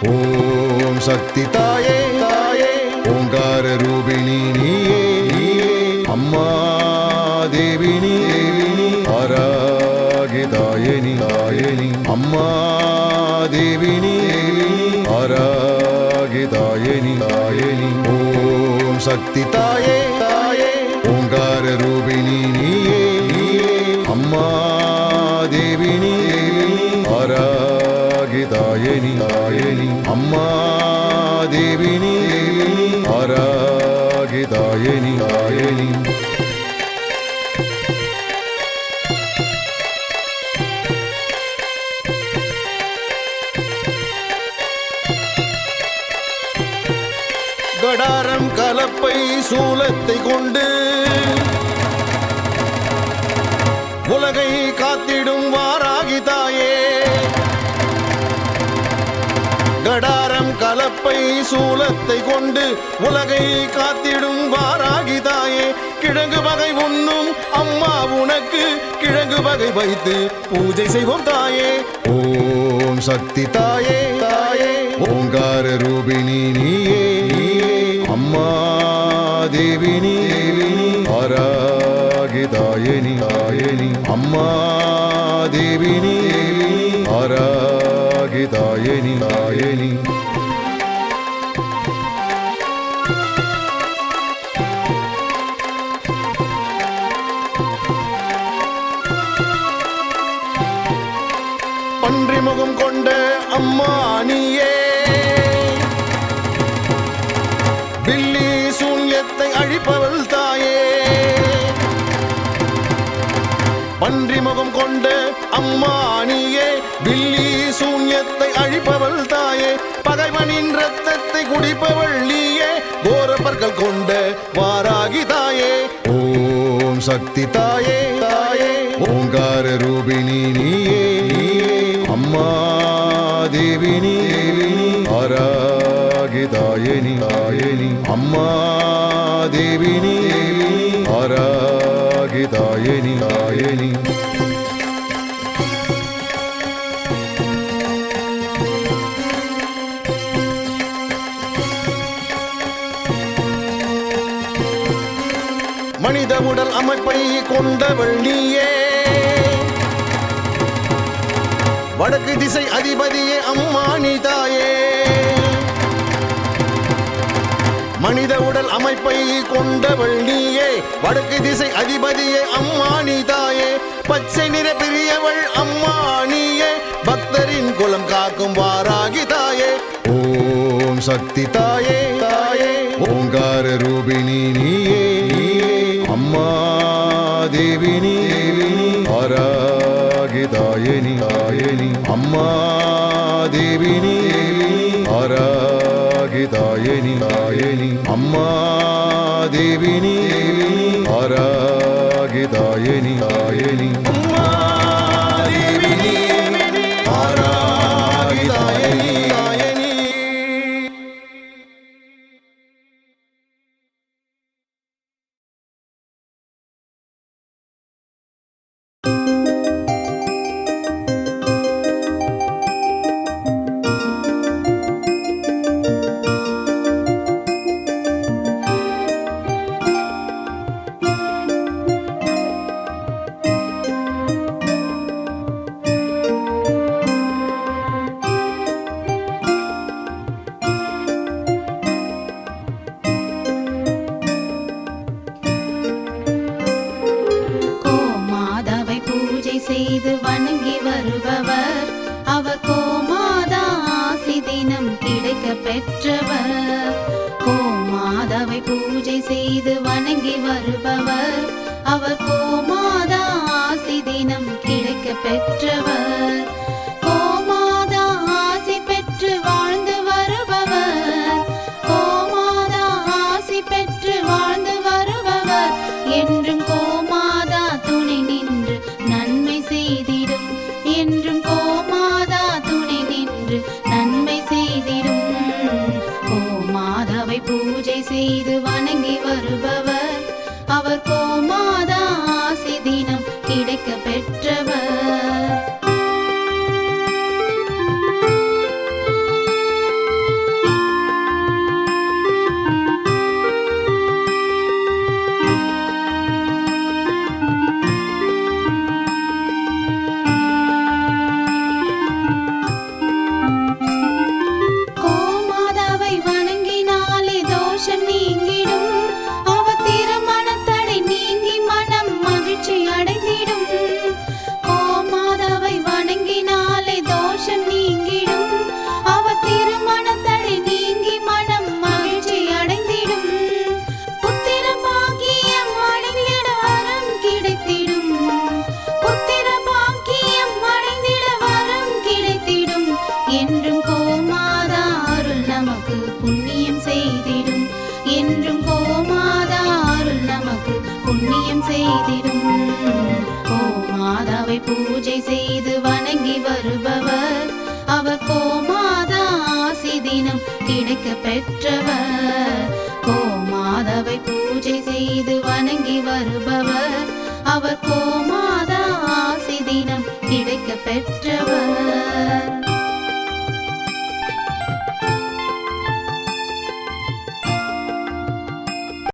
ஓம் சக்தி தாயே தாயே ஓங்கார ரூபிணி நீயே நீயே அம்மா தேவினி தேவினி ஆராகி தாயனி தாயனி அம்மா தேவினி தேவினி ஆராகி தாயனி தாயனி ஓம் சக்தி தாயே தாயே ஓங்கார ரூபிணி நீயே நீயே அம்மா தேவினி தேவினி ஆராகி தாயனி தாயனி அம்மா தேவினி தேவினி ஆராகி தாயனி தாயனி கடாரம் கலப்பை சூலத்தை கொண்டு உலகை காத்திடும் வாராகி தாயே கடாரம் கலப்பை சூலத்தை கொண்டு உலகை காத்திடும் வாராகி தாயே கிழங்கு வகை உண்ணும் அம்மா உனக்கு கிழங்கு வகை வைத்து பூஜை செய்வோம் தாயே ஓம் சக்தி தாயே தாயே ஓங்கார ரூபிணி நீயே நீயே அம்மா தேவினி தேவினி ஆராகி தாயனி தாயனி அம்மா தேவினி தேவினி ஆராகி தாயனி தாயனி பன்றி முகம் கொண்ட அம்மா நீயே பில்லி சூன்யத்தை அழிப்பவள் தாயே பன்றி முகம் கொண்ட அம்மா நீயே பில்லி சூன்யத்தை அழிப்பவள் தாயே பகைவனின் ரத்தத்தை குடிப்பவள் நீயே கோரப்பற்கள் கொண்ட வாராகி தாயே ஓம் சக்தி தாயே தாயே ஓங்கார ரூபிணி நீயே நீயே அம்மா தேவினி தேவினி ஆராகி தாயனி தாயனி அம்மா தேவினி தேவினி ஆராகி தாயனி தாயனி மனித உடல் அமைப்பை கொண்டவள் நீயே வடக்கு திசை அதிபதியே அம்மா நீ தாயே மனித உடல் அமைப்பை கொண்டவள் நீயே வடக்கு திசை அதிபதியே அம்மா நீ தாயே பச்சை நிற பிரியவள் அம்மா நீயே பக்தரின் குலம் காக்கும் வாராகி தாயே ஓம் சக்தி தாயே தாயே ஓங்கார ரூபிணி நீயே நீயே அம்மா தேவினி தேவினி ஆராகி தாயனி தாயனி அம்மா தேவினி தேவினி ஆராகி தாயனி தாயனி அம்மா தேவினி தேவினி ஆராகி தாயனி தாயனி அம்மா தேவினி ஆராகி தாயனி தாயனி செய்து வணங்கி வருபவர் அவர் கோமாதா ஆசி தினம் கிடைக்க பெற்றவர் கோமாதாவை பூஜை செய்து வணங்கி வருபவர் அவர் கோமாதா ஆசி தினம் கிடைக்க பெற்றவர் கோமாதா ஆசி பெற்று வாழ்ந்து வருபவர் கோமாதா ஆசி பெற்று வாழ்ந்து வருபவர் என்றும் கோமாதா துணை நின்று நன்மை செய்திடும் என்றும் கோமாதா துணை நின்று நன்மை செய்திடும் கோமாதாவை பூஜை செய்து வணங்கி வருபவர் அவர் கோமாதா ஆசி தினம் கிடைக்க பெற்றவர் என்றும் கோமாதா அருள் நமக்கு புண்ணியம் செய்திடும். கோமாதாவை பூஜை செய்து வணங்கி வருபவர் அவர் கோமாதா ஆசி தினம் கிடைக்க பெற்றவர். கோமாதாவை பூஜை செய்து வணங்கி வருபவர் அவர் கோமாதா ஆசி தினம் கிடைக்க பெற்றவர்.